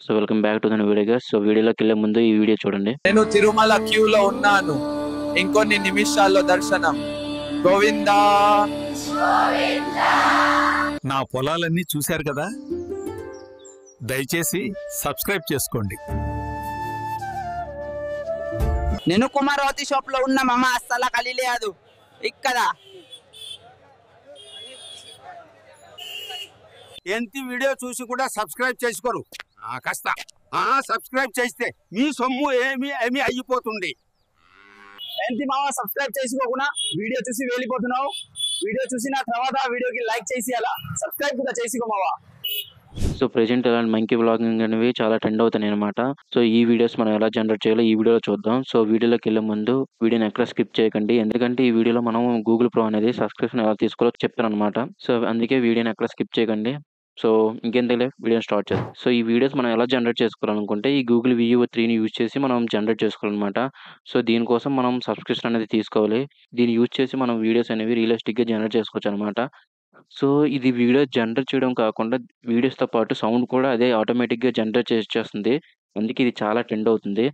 So welcome back to the video guys. So వీడియోలోకి వెళ్ళే ముందు ఈ వీడియో చూడండి. నేను తిరుమల క్యూలో ఉన్నాను, ఇంకొన్ని నిమిషాల్లో దర్శనం. గోవిందా. నా పొలాలన్నీ చూశారు కదా, దయచేసి సబ్స్క్రైబ్ చేసుకోండి. నేను కుమారవతి షాప్ లో ఉన్న మామ అస్సలు ఖాళీ లేదు ఇక్కడ. ఎంత వీడియో చూసి కూడా సబ్స్క్రైబ్ చేసుకోరు. కాస్త సబ్స్క్రైబ్ చేస్తే మీ సొమ్ము ఏమి అయిపోతుంది. ఏంటి మామ సబ్స్క్రైబ్ చేసుకోకుండా వీడియో చూసి వెళ్ళిపోతున్నావు? వీడియో చూసిన తర్వాత వీడియోకి లైక్ చేసి అలా సబ్స్క్రైబ్ కూడా చేసుకో మావా. సో ప్రెజెంట్ ఇలాంటి మంకీ వ్లాగింగ్ అనేవి చాలా ట్రెండ్ అవుతాయి అనమాట. సో ఈ వీడియోస్ మనం ఎలా జనరేట్ చేయాలో ఈ వీడియోలో చూద్దాం. సో వీడియోలోకి వెళ్ళే ముందు వీడియోని ఎక్కడ స్కిప్ చేయకండి, ఎందుకంటే ఈ వీడియోలో మనం గూగుల్ ప్రో అనేది సబ్స్క్రిప్షన్ ఎలా తీసుకోవాలో చెప్తాను అనమాట. సో అందుకే వీడియోని ఎక్కడ స్కిప్ చేయకండి. సో ఇంకేం తెలియదు, వీడియోని స్టార్ట్ చేద్దాం. సో ఈ వీడియోస్ మనం ఎలా జనరేట్ చేసుకోవాలనుకుంటే ఈ గూగుల్ VU3ని యూజ్ చేసి మనం జనరేట్ చేసుకోవాలన్నమాట. సో దీనికోసం మనం సబ్స్క్రిప్షన్ అనేది తీసుకోవాలి. దీన్ని యూజ్ చేసి మనం వీడియోస్ అనేవి రియలిస్టిక్గా జనరేట్ చేసుకోవచ్చు అనమాట. సో ఇది వీడియో జనరేట్ చేయడం కాకుండా వీడియోస్‌తో పాటు సౌండ్ కూడా అదే ఆటోమేటిక్‌గా జనరేట్ చేసేస్తుంది. అందుకే ఇది చాలా ట్రెండ్ అవుతుంది.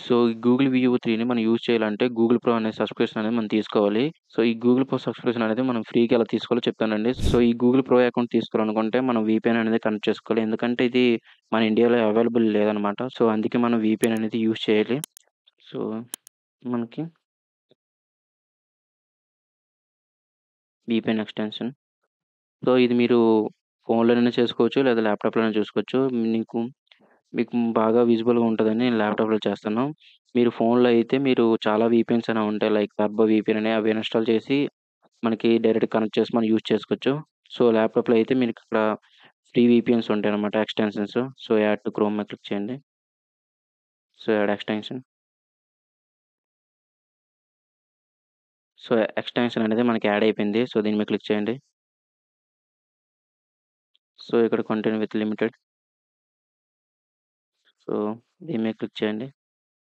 సో ఈ గూగుల్ VU3ని మనం యూజ్ చేయాలంటే గూగుల్ ప్రో అనే సబ్స్క్రిప్షన్ అనేది మనం తీసుకోవాలి. సో ఈ గూగుల్ ప్రో సబ్స్క్రిప్షన్ అనేది మనం ఫ్రీగా ఎలా తీసుకోవాలో చెప్తానండి. సో ఈ గూగుల్ ప్రో అకౌంట్ తీసుకోవాలనుకుంటే మనం VPN అనేది కనెక్ట్ చేసుకోవాలి. ఎందుకంటే ఇది మన ఇండియాలో అవైలబుల్ లేదనమాట. సో అందుకే మనం VPN అనేది యూజ్ చేయాలి. సో మనకి VPN ఎక్స్‌టెన్షన్. సో ఇది మీరు ఫోన్‌లోనైనా చేసుకోవచ్చు, లేదా ల్యాప్‌టాప్‌లోనైనా చూసుకోవచ్చు. మీకు బాగా విజిబుల్‌గా ఉంటదని నేను ల్యాప్‌టాప్‌లో చేస్తాను. మీరు ఫోన్‌లో అయితే మీరు చాలా VPNs అనేవి ఉంటాయి. లైక్ టర్బో VPN అని అవి ఇన్‌స్టాల్ చేసి మనకి డైరెక్ట్‌గా కనెక్ట్ చేసి మనం యూజ్ చేసుకోవచ్చు. సో ల్యాప్‌టాప్‌లో అయితే మీకు ఇక్కడ ఫ్రీ VPNs ఉంటాయన్నమాట, extensions. So add to chrome మీద క్లిక్ చేయండి. So add extension. So extension అనేది మనకి యాడ్ అయిపోయింది. సో దీని మీద క్లిక్ చేయండి. సో ఇక్కడ కంటిన్యూ విత్ లిమిటెడ్. సో దీని మీద క్లిక్ చేయండి.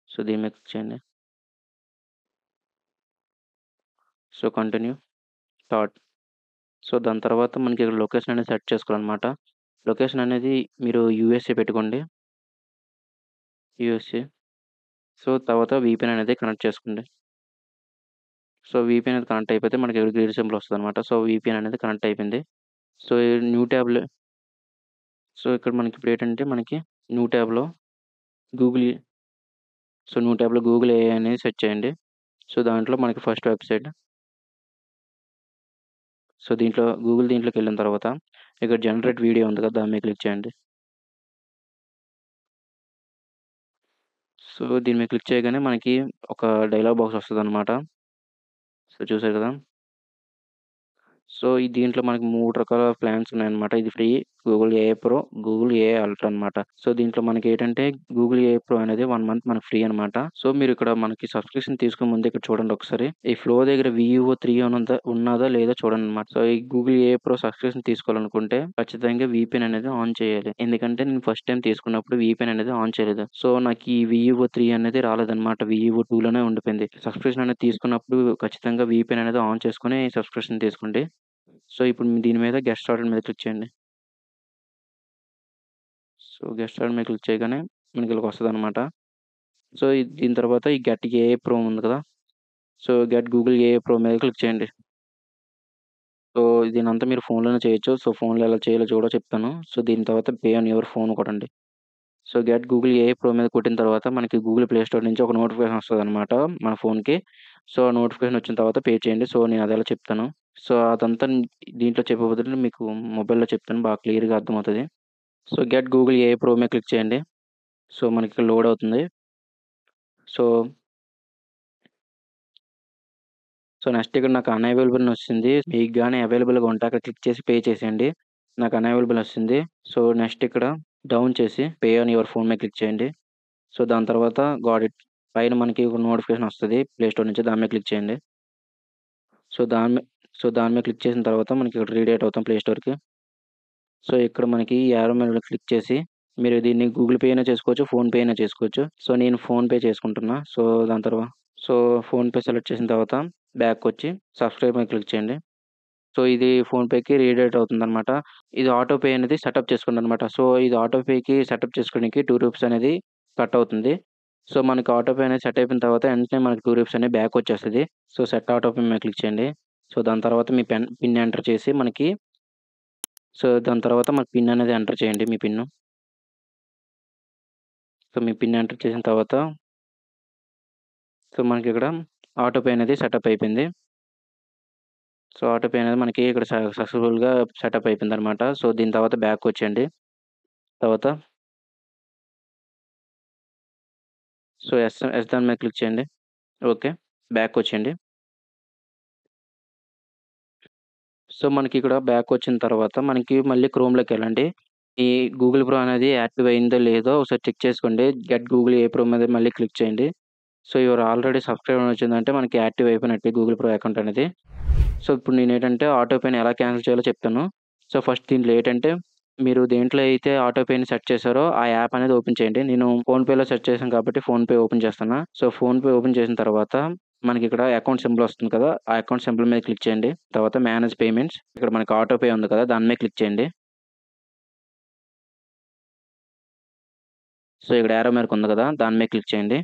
సో దీని మీద క్లిక్ చేయండి. So continue, start. సో దాని తర్వాత మనకి ఇక్కడ లొకేషన్ అనేది సెట్ చేసుకోవాలనమాట. లొకేషన్ అనేది మీరు USA పెట్టుకోండి. USA. సో తర్వాత VPN అనేది కనెక్ట్ చేసుకోండి. సో VPN అనేది కనెక్ట్ అయిపోతే మనకి ఇక్కడ గ్రీన్ సింబల్ వస్తదనమాట. సో VPN అనేది కనెక్ట్ అయిపోయింది. సో న్యూ ట్యాబ్‌లో సో ఇక్కడ మనకి ఇప్పుడేంటంటే మనకి న్యూ ట్యాబ్‌లో గూగుల్ న్యూ ట్యాబ్‌లో గూగుల్ AI అనేది సెర్చ్ చేయండి. సో దాంట్లో మనకి ఫస్ట్ వెబ్‌సైట్. సో దీంట్లోకెళ్ళిన తర్వాత ఇక్కడ జనరేట్ వీడియో ఉంది కదా, దాని మీద క్లిక్ చేయండి. సో దీని మీద క్లిక్ చేయగానే మనకి ఒక డైలాగ్ బాక్స్ వస్తదనమాట. సో చూసారు కదా. సో దీంట్లో మనకి 3 రకాల ప్లాన్స్ ఉన్నాయన్నమాట. ఇది free, Google AI pro, Google AI ultra అనమాట. సో దీంట్లో మనకేంటంటే గూగుల్ AI ప్రో అనేది 1 మంత్ మనకు ఫ్రీ అనమాట. సో మీరు ఇక్కడ మనకి సబ్స్క్రిప్షన్ తీసుకునే ముందు ఇక్కడ చూడండి ఒకసారి. ఈ ఫ్లో దగ్గర VU3 ఉన్నదా లేదా చూడండనమాట. సో ఈ గూగుల్ AI ప్రో సబ్స్క్రిప్షన్ తీసుకోవాలనుకుంటే ఖచ్చితంగా VPN అనేది ఆన్ చేయాలి. ఎందుకంటే నేను ఫస్ట్ టైమ్ తీసుకున్నప్పుడు VPN అనేది ఆన్ చేయలేదు. సో నాకు ఈ VU3 అనేది రాలేదనమాట. VU2లోనే ఉండిపోయింది. సబ్స్క్రిప్షన్ అనేది తీసుకున్నప్పుడు ఖచ్చితంగా VPN అనేది ఆన్ చేసుకొని సబ్స్క్రిప్షన్ తీసుకోండి. సో ఇప్పుడు దీని మీద గెట్ స్టార్టెడ్ మీద క్లిక్ చేయండి. సో గెట్ స్టార్టెడ్ మీద క్లిక్ చేయగానే మనకి ఇలాగ వస్తదనమాట. సో దీని తర్వాత ఈ గెట్ AI ప్రో ఉంది కదా. So get Google AI pro మీద క్లిక్ చేయండి. సో దీనంతా మీరు ఫోన్‌లోనే చేయొచ్చు. సో ఫోన్‌లో ఎలా చేయాలో కూడా చెప్తాను. సో దీని తర్వాత పే ఆన్ యువర్ ఫోన్ కొట్టండి. So get Google AI pro మీద కొట్టిన తర్వాత మనకి గూగుల్ ప్లే స్టోర్ నుంచి ఒక నోటిఫికేషన్ వస్తదనమాట మన ఫోన్‌కి. సో ఆ నోటిఫికేషన్ వచ్చిన తర్వాత పే చేయండి. సో నేను అదెలా చెప్తాను. సో అదంతా దీంట్లో చెప్పే బదులు మీకు మొబైల్‌లో చెప్తాను, బాగా క్లియర్‌గా అర్థమవుతది. So get Google AI pro మీద క్లిక్ చేయండి. సో మనకి ఇక్కడ లోడ్ అవుతుంది. సో నెక్స్ట్ ఇక్కడ నాకు అన్‌అవైలబుల్ అని వస్తుంది. మీకు గాని అవైలబుల్‌గా ఉంటే అక్కడ క్లిక్ చేసి పే చేసేయండి. నాకు అన్‌అవైలబుల్ వస్తుంది. సో నెక్స్ట్ ఇక్కడ డౌన్ చేసి పే ఆన్ యువర్ ఫోన్ మీద క్లిక్ చేయండి. సో దాని తర్వాత గాట్ ఇట్. పైన మనకి ఒక నోటిఫికేషన్ వస్తది ప్లే స్టోర్ నుంచి, దాని మీద క్లిక్ చేయండి. సో దాని మీద క్లిక్ చేసిన తర్వాత మనకి ఇక్కడ రీడైరెక్ట్ అవుతాం ప్లే స్టోర్‌కి. సో ఇక్కడ మనకి ఈ యారో మీద క్లిక్ చేసి మీరు దీన్ని గూగుల్ పే అయినా చేసుకోవచ్చు, ఫోన్‌పే అయినా చేసుకోవచ్చు. సో నేను ఫోన్‌పే చేసుకుంటున్నా. సో దాని ఫోన్‌పే సెలెక్ట్ చేసిన తర్వాత బ్యాక్‌కొచ్చి సబ్స్క్రైబ్ మీద క్లిక్ చేయండి. సో సో, ఇది ఫోన్‌పేకి రీడైరెక్ట్ అవుతుందనమాట. ఇది ఆటో పే అనేది సెటప్ చేసుకుందనమాట. సో, ఇది ఆటో పేకి సెటప్ చేసుకోవడానికి రూ. 2 అనేది కట్ అవుతుంది. సో, మనకి ఆటో పే అనేది సెట్ అయిపోయిన తర్వాత వెంటనే మనకి రూ. 2 అనేది బ్యాక్ వచ్చేస్తది. సో, సెట్ ఆటో పే మీద క్లిక్ చేయండి. సో, దాని తర్వాత మీ పిన్ ఎంటర్ చేసి మనకి దాని తర్వాత మన పిన్ అనేది ఎంటర్ చేయండి మీ పిన్ను. సో, మీ పిన్ ఎంటర్ చేసిన తర్వాత మనకిక్కడ ఆటో పే అనేది సెటప్ అయిపోయింది. సో, ఆటో పే అనేది మనకి ఇక్కడ సక్సెస్‌ఫుల్‌గా సెటప్ అయిపోయిందనమాట. సో, దీని తర్వాత బ్యాక్‌కొచ్చేయండి. తర్వాత ఎస్ దాని మీద క్లిక్ చేయండి. ఓకే. బ్యాక్‌కొచ్చేయండి. సో, మనకిక్కడ బ్యాకొచ్చిన తర్వాత మనకి మళ్ళీ క్రోమ్‌లోకెళ్ళండి. ఈ గూగుల్ ప్రో అనేది యాక్టివ్ అయిందో లేదో ఒకసారి చెక్ చేసుకోండి. గెట్ గూగుల్ ఏ ప్రో మీద మళ్ళీ క్లిక్ చేయండి. సో, యూఆర్ ఆల్రెడీ సబ్‌స్క్రైబ్ అని వచ్చిందంటే మనకి యాక్టివ్ అయిపోయినట్టే గూగుల్ ప్రో అకౌంట్ అనేది. సో, ఇప్పుడు నేనేంటంటే ఆటో పేని ఎలా క్యాన్సిల్ చేయాలో చెప్తాను. సో, ఫస్ట్ దీంట్లో ఏంటంటే మీరు దేంట్లో అయితే ఆటో పేని సెట్ చేశారో ఆ యాప్ అనేది ఓపెన్ చేయండి. నేను ఫోన్‌పేలో సెట్ చేశాను కాబట్టి ఫోన్‌పే ఓపెన్ చేస్తున్నా. సో, ఫోన్‌పే ఓపెన్ చేసిన తర్వాత మనకిక్కడ అకౌంట్ సింబల్ వస్తుంది కదా! ఆ అకౌంట్ సింబల్ మీద క్లిక్ చేయండి. తర్వాత మేనేజ్ పేమెంట్స్ ఇక్కడ మనకి ఆటో పే ఉంది కదా! దాని మీద క్లిక్ చేయండి. సో, ఇక్కడ యారో మార్క్ ఉంది కదా! దాని మీద క్లిక్ చేయండి.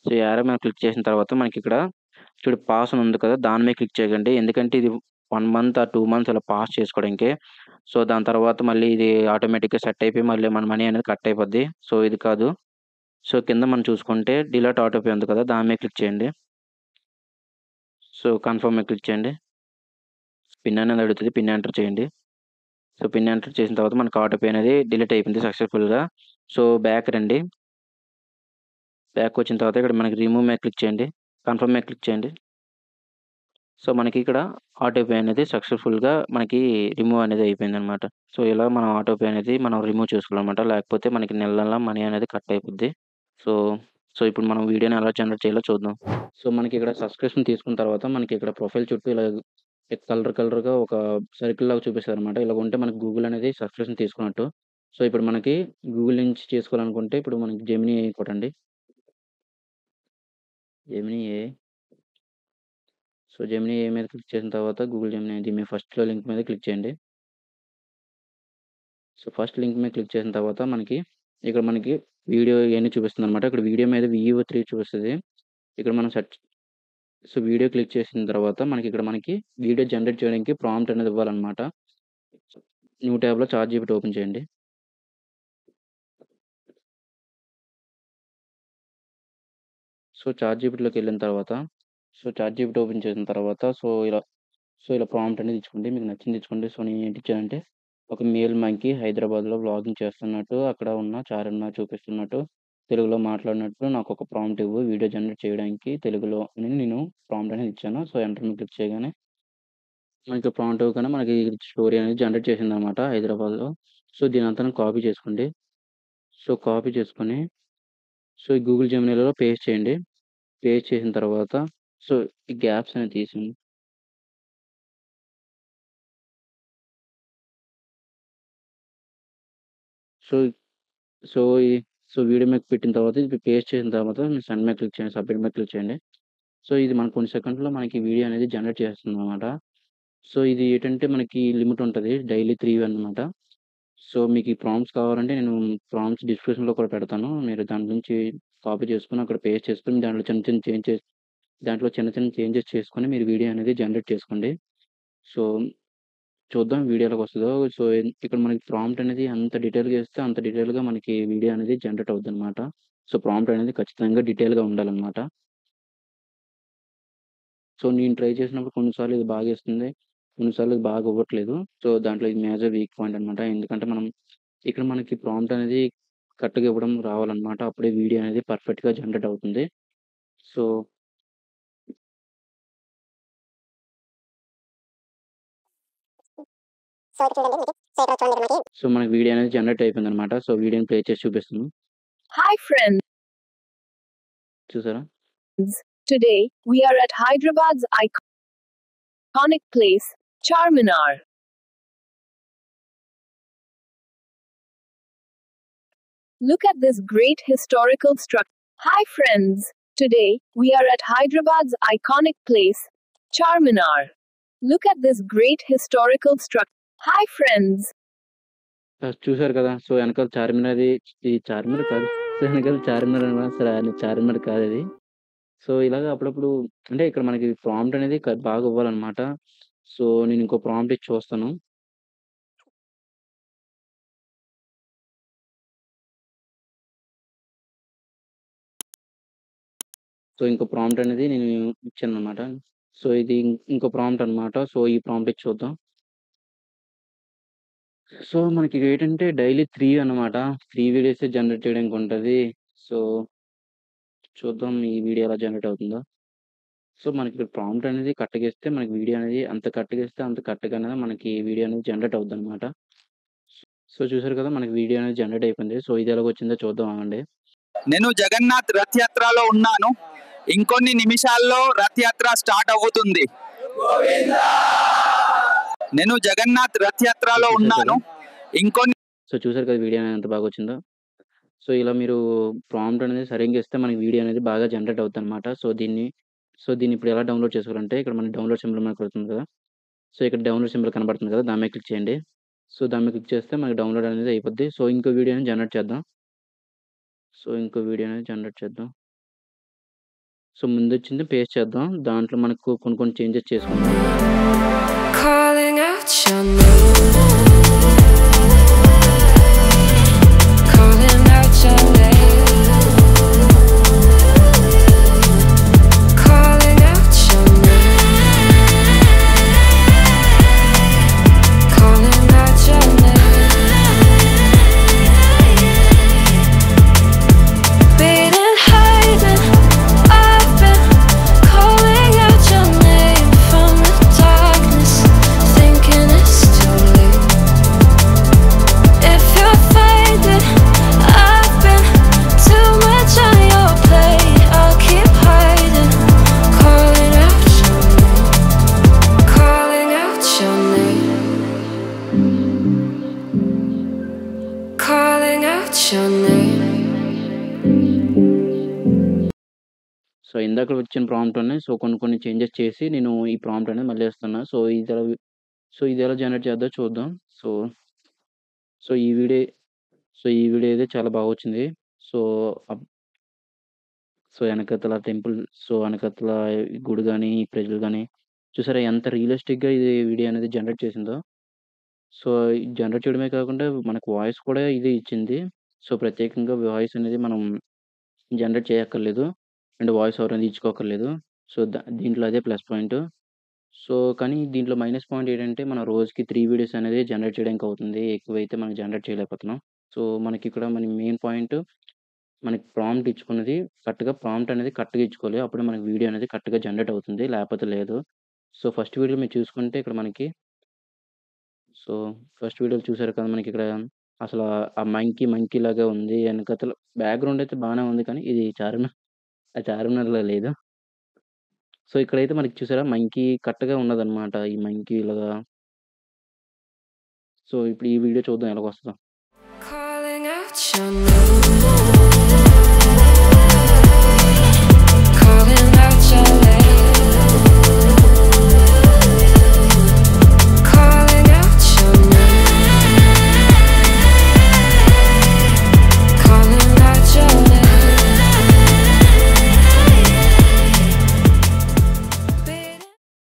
సో, ఈ యారో మీద క్లిక్ చేసిన తర్వాత మనకిక్కడ పాస్ అని ఉంది కదా! దాని మీద క్లిక్ చేయకండి. ఎందుకంటే ఇది 1 మంత్ ఆర్ 2 మంత్స్ ఇలా పాస్ చేసుకోవడానికే. సో, దాని తర్వాత మళ్ళీ ఇది ఆటోమేటిక్‌గా సెట్ అయిపోయి మళ్ళీ మన మనీ అనేది కట్ అయిపోద్ది. సో, ఇది కాదు. సో, కింద మనం చూసుకుంటే డిలీట్ ఆటో పే ఉంది కదా! దాని మీద క్లిక్ చేయండి. సో, కన్ఫర్మ్ మీద క్లిక్ చేయండి. పిన్ అనేది అడుగుతది. పిన్ ఎంటర్ చేయండి. సో, పిన్ ఎంటర్ చేసిన తర్వాత మనకు ఆటో పే అనేది డిలీట్ అయిపోయింది సక్సెస్‌ఫుల్‌గా. సో, బ్యాక్ రండి. బ్యాక్ వచ్చిన తర్వాత ఇక్కడ మనకి రిమూవ్ మీద క్లిక్ చేయండి. కన్ఫర్మ్ మీద క్లిక్ చేయండి. సో, మనకి ఇక్కడ ఆటో పే అనేది సక్సెస్‌ఫుల్‌గా మనకి రిమూవ్ అనేది అయిపోయిందనమాట. సో, ఇలా మనం ఆటో పే అనేది మనం రిమూవ్ చేసుకోవాలనమాట. లేకపోతే మనకి నెల నెలా మనీ అనేది కట్ అయిపోద్ది. సో, ఇప్పుడు మనం వీడియోని ఎలా జనరేట్ చేయాలో చూద్దాం. సో, మనకిక్కడ సబ్స్క్రిప్షన్ తీసుకున్న తర్వాత మనకిక్కడ ప్రొఫైల్ చుట్టూ ఇలా కలర్‌గా ఒక సర్కిల్‌లాగా చూపిస్తదనమాట. ఇలాగ ఉంటే మనకి గూగుల్ అనేది సబ్స్క్రిప్షన్ తీసుకున్నట్టు. సో, ఇప్పుడు మనకి గూగుల్ నుంచి చేసుకోవాలనుకుంటే ఇప్పుడు మనకి జెమినీ ఏఐ కొట్టండి. Gemini AI. So, Gemini AI మీద క్లిక్ చేసిన తర్వాత గూగుల్ జెమినీ ఇది మీ ఫస్ట్‌లో లింక్ మీద క్లిక్ చేయండి. సో, ఫస్ట్ లింక్ మీద క్లిక్ చేసిన తర్వాత ఇక్కడ మనకి వీడియో ఇయన్నీ చూపిస్తుందనమాట. ఇక్కడ వీడియో మీద VEO3 చూపిస్తది. ఇక్కడ మనం వీడియో క్లిక్ చేసిన తర్వాత మనకి వీడియో జనరేట్ చేయడానికి ప్రాంప్ట్ అనేది ఇవ్వాలనమాట. న్యూ ట్యాబ్‌లో చాట్‌జీపీటీ ఓపెన్ చేయండి. సో, చాట్‌జీపీటీలోకెళ్ళిన తర్వాత చాట్‌జీపీటీ ఓపెన్ చేసిన తర్వాత ఇలా ప్రాంప్ట్ అనేది ఇచ్చుకోండి. మీకు నచ్చింది ఇచ్చుకోండి. సో, నేనేంటిచ్చానంటే ఒక మేల్ మంకీ హైదరాబాద్‌లో వ్లాగింగ్ చేస్తున్నట్టు, అక్కడ ఉన్న చార్మినార్ చూపిస్తున్నట్టు, తెలుగులో మాట్లాడినట్టు నాకొక ప్రాంప్ట్ ఇవ్వు వీడియో జనరేట్ చేయడానికి తెలుగులో అని నేను ప్రాంప్ట్ అనేది ఇచ్చాను. సో, ఎంటర్ మీద క్లిక్ చేయగానే మనకి ప్రాంప్ట్ ఇవ్వగానే మనకి స్టోరీ అనేది జనరేట్ చేసిందనమాట హైదరాబాద్‌లో. సో, దీనంతాను కాపీ చేసుకోండి. సో, కాపీ చేసుకొని ఈ గూగుల్ జెమినీలో పేస్ట్ చేయండి. పేస్ట్ చేసిన తర్వాత సో, ఈ గ్యాప్స్ అనేవి తీసేయండి. సో సో, ఈ వీడియో మీద పెట్టిన తర్వాత ఇది పేస్ట్ చేసిన తర్వాత సెండ్ మీద క్లిక్ చేయండి. సబ్మిట్ మీద క్లిక్ చేయండి. సో, ఇది మనకు కొన్ని సెకండ్స్‌లో మనకి వీడియో అనేది జనరేట్ చేస్తుందనమాట. సో, ఇది ఏంటంటే మనకి లిమిట్ ఉంటది. డైలీ 3 అనమాట. సో, మీకు ఈ ప్రాంప్ట్స్ కావాలంటే నేను ప్రాంప్ట్స్ డిస్క్రిప్షన్‌లో కూడా పెడతాను. మీరు దాని నుంచి కాపీ చేసుకొని అక్కడ పేస్ట్ చేసుకొని దాంట్లో చిన్న చిన్న చేంజెస్ చేసుకొని మీరు వీడియో అనేది జనరేట్ చేసుకోండి. సో, చూద్దాం వీడియో ఎలాగొస్తదో. సో, ఇక్కడ మనకి ప్రాంప్ట్ అనేది ఎంత డీటెయిల్‌గా ఇస్తే అంత డీటెయిల్‌గా మనకి వీడియో అనేది జనరేట్ అవుద్దనమాట. సో, ప్రాంప్ట్ అనేది ఖచ్చితంగా డీటెయిల్‌గా ఉండాలనమాట. సో, నేను ట్రై చేసినప్పుడు కొన్ని సార్లు ఇది బాగా ఇస్తుంది. కొన్ని సార్లు ఇది బాగా ఇవ్వట్లేదు. సో, దాంట్లో ఇది మేజర్ వీక్ పాయింట్ అనమాట. ఎందుకంటే ఇక్కడ మనకి ప్రాంప్ట్ అనేది కరెక్ట్‌గా ఇవ్వడం రావాలనమాట. అప్పుడే వీడియో అనేది పర్ఫెక్ట్‌గా జనరేట్ అవుతుంది. సో మనకి వీడియో అనేది జనరేట్ అయిపోయిందనమాట. సో, వీడియోని ప్లే చేసి చూపిస్తాను. Hi friends, చూసారా? today we are at Hyderabad's iconic place, Charminar. Look at this great historical structure. Hi friends, today we are at Hyderabad's iconic place, Charminar. Look at this great historical structure. Hi friends. చూసారు కదా! So, వెనకాల చార్మినార్ ఇది చార్మినార్ కాదు. So, వెనకాల చార్మినార్ అనమాట. అసల అది చార్మినార్ కాదది. సో, ఇలాగ అప్పుడప్పుడు అంటే ఇక్కడ మనకి ప్రాంప్ట్ అనేది బాగా ఇవ్వాలనమాట. సో, నేను ఇంకో ప్రాంప్ట్ ఇచ్చి చూస్తాను. సో, ఇంకో ప్రాంప్ట్ అనేది నేను ఇచ్చాననమాట. సో, ఇది ఇంకో ప్రాంప్ట్ అనమాట. సో, ఈ ప్రాంప్ట్ ఇచ్చి చూద్దాం. సో, మనకి ఏంటంటే డైలీ 3 అన్నమాట. 3 వీడియోసే జనరేట్ చేయడానికి ఉంటది. సో, చూద్దాం ఈ వీడియో ఎలా జనరేట్ అవుతుందో. సో, మనకి ఇక్కడ ప్రాంప్ట్ అనేది కరెక్ట్‌గా ఇస్తే మనకి వీడియో అనేది అంత కరెక్ట్‌గా ఇస్తే అంత కరెక్ట్‌గా అనేది మనకి వీడియో అనేది జనరేట్ అవుద్దనమాట. సో, చూసారు కదా! మనకి వీడియో అనేది జనరేట్ అయిపోయింది. సో, ఇది ఎలాగొచ్చిందో చూద్దాం ఆగండి. నేను జగన్నాథ్ రథ్ యాత్రలో ఉన్నాను. ఇంకొన్ని నిమిషాల్లో రథ్ యాత్ర స్టార్ట్ అవుతుంది. నేను జగన్నాథ్ రథ్ యాత్రలో ఉన్నాను. ఇంకొన్ని సో, చూసారు కదా వీడియో అనేది ఎంత బాగొచ్చిందో. సో, ఇలా మీరు ప్రాంప్ట్ అనేది సరిగ్గా ఇస్తే మనకి వీడియో అనేది బాగా జనరేట్ అవుద్దనమాట. సో, దీన్ని ఇప్పుడు ఎలా డౌన్‌లోడ్ చేసుకోవాలంటే ఇక్కడ మనకి డౌన్‌లోడ్ సింబల్ మనకు కనపడుతుంది కదా! సో, ఇక్కడ డౌన్‌లోడ్ సింబల్ కనపడుతుంది కదా! దాని మీద క్లిక్ చేయండి. సో, దాని మీద క్లిక్ చేస్తే మనకి డౌన్‌లోడ్ అనేది అయిపోద్ది. సో, ఇంకో వీడియోని జనరేట్ చేద్దాం. సో, ఇంకో వీడియో అనేది జనరేట్ చేద్దాం. సో, ముందొచ్చింది పేస్ట్ చేద్దాం. దాంట్లో మనకు కొన్ని చేంజెస్ చేసుకుందాం. Calling out your name. Calling out your name. Calling out your name. Calling out your name. Been hiding. I've been calling out your name from the darkness, thinking it's too late. If you're faded, I've been too much on your plate. I'll keep hiding, calling out your name, calling out your name, calling out your name. So, ఇందాక వచ్చిన ప్రాంప్ట్‌ని కొన్ని changes చేసి నేను ఈ prompt అనేది మళ్ళీ ఇస్తున్నా. So, ఇది ఎలా జనరేట్ చేద్దామో చూద్దాం. సో, సో, ఈ వీడియో ఈ వీడియో అయితే చాలా బాగా వచ్చింది. సో, అప్ సో, వెనకాతల టెంపుల్ వెనకాతల గుడి గాని, ఈ ప్రజలు గాని చూసారా ఎంత రియలిస్టిక్‌గా ఇది వీడియో అనేది జనరేట్ చేసిందో. సో, జనరేట్ చేయడమే కాకుండా మనకు వాయిస్ కూడా ఇది ఇచ్చింది. సో, ప్రత్యేకంగా వాయిస్ అనేది మనం జనరేట్ చేయక్కర్లేదు. అండ్ వాయిస్ ఓవర్ అనేది ఇచ్చుకోక్కర్లేదు. సో, దీంట్లో అదే ప్లస్ పాయింట్. సో, కానీ దీంట్లో మైనస్ పాయింట్ ఏంటంటే మనం రోజుకి 3 వీడియోస్ అనేది జనరేట్ చేయడానికి అవుతుంది. ఎక్కువైతే మనం జనరేట్ చేయలేకపోతున్నాం. సో, మనకిక్కడ మెయిన్ పాయింట్ మనకి ప్రాంప్ట్ ఇచ్చుకున్నది ప్రాంప్ట్ అనేది కరెక్ట్‌గా ఇచ్చుకోవాలి. అప్పుడే మనకి వీడియో అనేది కరెక్ట్‌గా జనరేట్ అవుతుంది. లేకపోతే లేదు. సో, ఫస్ట్ వీడియోలో మీరు చూసుకుంటే ఇక్కడ మనకి సో, ఫస్ట్ వీడియోలో చూసారు కదా! మనకిక్కడ అసల ఆ మంకీ లాగా ఉంది. ఎనకాతల బ్యాక్‌గ్రౌండ్ అయితే బానే ఉంది. కానీ ఇది చార్మినార్‌లో లేదు. సో, ఇక్కడైతే మనకి చూసారా మంకీ కరెక్ట్‌గా ఉన్నదనమాట. ఈ మంకీ ఇలాగా సో, ఇప్పుడు ఈ వీడియో చూద్దాం ఎలాగొస్తదో. Calling out your name. Calling out your name. Calling out your name. Calling out your name.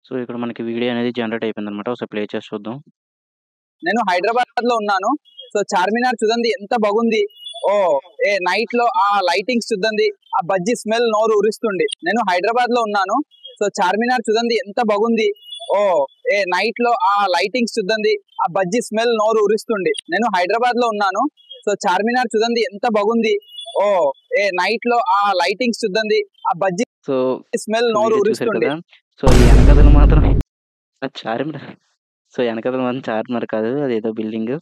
So, ఇక్కడ మనకి వీడియో అనేది జనరేట్ అయిపోయిందనమాట. ఒకసారి ప్లే చేసి చూద్దాం. నేను హైదరాబాద్ లో ఉన్నాను. సో చార్మినార్ చూడండి ఎంత బాగుంది. ఓ ఏ నైట్ లో ఆ లైటింగ్స్ చూడండి. ఆ బజ్జీ స్మెల్ నోరు ఊరిస్తుంది. నేను హైదరాబాద్ లో ఉన్నాను. సో చార్మినార్ చూడండి ఎంత బాగుంది. ఓ ఏ నైట్ లో ఆ లైటింగ్స్ చూడండి. ఆ బజ్జీ స్మెల్ నోరు ఊరిస్తుంది. నేను హైదరాబాద్ లో ఉన్నాను. సో చార్మినార్ చూడండి ఎంత బాగుంది. ఓ ఏ నైట్ లో ఆ లైటింగ్స్ చూడండి. ఆ బజ్జీ సో, స్మెల్ నోరు వీడియో చూసారు ఊరిస్తుంది. కదా! సో, ఈ ఎనకాతల మాత్రం చార్మినార్. సో, ఎనకాతల మాత్రం చార్మినార్ కాదు. అదేదో బిల్డింగు.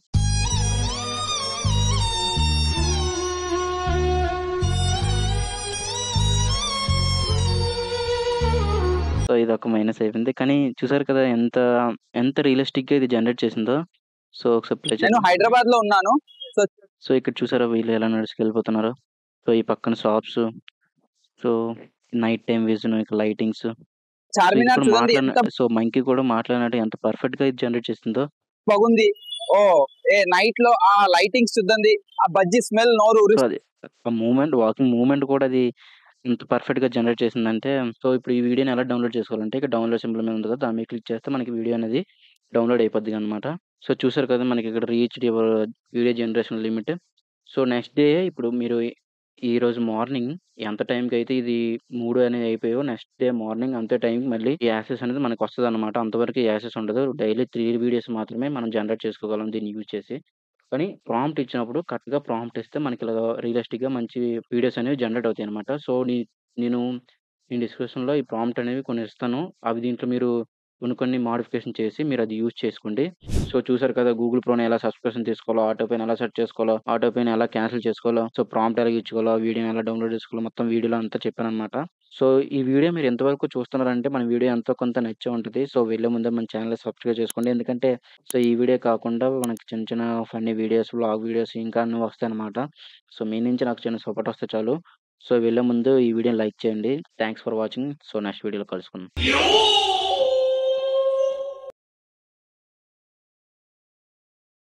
సో, ఇదొక మైనస్ అయిపోయింది. కానీ చూసారు కదా! ఎంత రియలిస్టిక్‌గా ఇది జనరేట్ చేసిందో. సో, ఒకసారి ప్లే నేను చేద్దాం. హైదరాబాద్ లో ఉన్నాను. సో సో, ఇక్కడ చూసారా వీళ్ళు ఎలా నడుచుకెళ్ళిపోతున్నారో. సో, ఈ పక్కన shops. So, night time vision ఇక్కడ లైటింగ్స్. సో ఇది చార్మినార్ కూడా చూడండి ఎంత సో మంకీ కూడా మాట్లాడినట్టు ఎంత పర్ఫెక్ట్‌గా ఇది జనరేట్ చేసిందో. బాగుంది. ఓ ఏ నైట్ లో ఆ లైటింగ్స్ చూడండి, ఆ బజ్జీ స్మెల్ నోరు సో అది ఆ వాకింగ్ మూవ్‌మెంట్ కూడా అది ఎంత పర్ఫెక్ట్‌గా జనరేట్ చేసిందంటే, సో ఇప్పుడు ఈ వీడియోని ఎలా డౌన్‌లోడ్ చేసుకోవాలంటే, ఇక్కడ డౌన్‌లోడ్ సింబల్ మీద ఉంది కదా! దాని మీద క్లిక్ చేస్తే మనకి వీడియో అనేది డౌన్‌లోడ్ అయిపోద్దిగనమాట. సో చూసారు కదా! మనకి ఇక్కడ reached your video generation limit. So next day ఇప్పుడు మీరు ఈరోజు మార్నింగ్ ఎంత టైంకైతే ఇది 3 అనేవి అయిపోయాయో, నెక్స్ట్ డే మార్నింగ్ అంతే టైంకి మళ్ళీ ఈ యాక్సెస్ అనేది మనకొస్తదనమాట. అంతవరకు ఈ యాక్సెస్ ఉండదు. డైలీ 3 వీడియోస్ మాత్రమే మనం జనరేట్ చేసుకోగలం దీన్ని యూజ్ చేసి. కానీ ప్రాంప్ట్ ఇచ్చినప్పుడు కరెక్ట్‌గా ప్రాంప్ట్ ఇస్తే మనకి ఇలాగా రియలిస్టిక్‌గా మంచి వీడియోస్ అనేవి జనరేట్ అవుతాయన్నమాట. సో, నేను డిస్క్రిప్షన్‌లో ఈ ప్రాంప్ట్ అనేవి కొన్ని ఇస్తాను. అవి దీంట్లో మీరు కొన్ని మోడిఫికేషన్ చేసి మీరది యూజ్ చేసుకోండి. సో, చూసారు కదా! గూగుల్ ప్రోని ఎలా సబ్స్క్రిప్షన్ తీసుకోవాలో, ఆటో పేని ఎలా సెట్ చేసుకోవాలో, ఆటో పేని ఎలా క్యాన్సిల్ చేసుకోవాలో, సో, ప్రాంప్ట్ ఎలా ఇచ్చుకోవాలో, వీడియోని ఎలా డౌన్‌లోడ్ చేసుకోవాలో మొత్తం వీడియోలో అంతా చెప్పానన్నమాట. సో, ఈ వీడియో మీరు ఎంతవరకు చూస్తున్నారంటే మన వీడియో ఎంతో కొంత నచ్చే ఉంటది. సో, వెళ్ళే ముందే మన ఛానెల్‌ని సబ్స్క్రైబ్ చేసుకోండి. ఎందుకంటే సో, ఈ వీడియో కాకుండా మనకి చిన్న చిన్న ఫన్నీ వీడియోస్, వ్లాగ్ వీడియోస్ ఇంకా అన్నీ వస్తాయన్నమాట. సో, మీ నుంచి నాకు చిన్న సపోర్ట్ వస్తే చాలు. సో, వెళ్ళే ముందు ఈ వీడియోని లైక్ చేయండి. Thanks for watching. So, next వీడియోలో కలుసుకుందాం.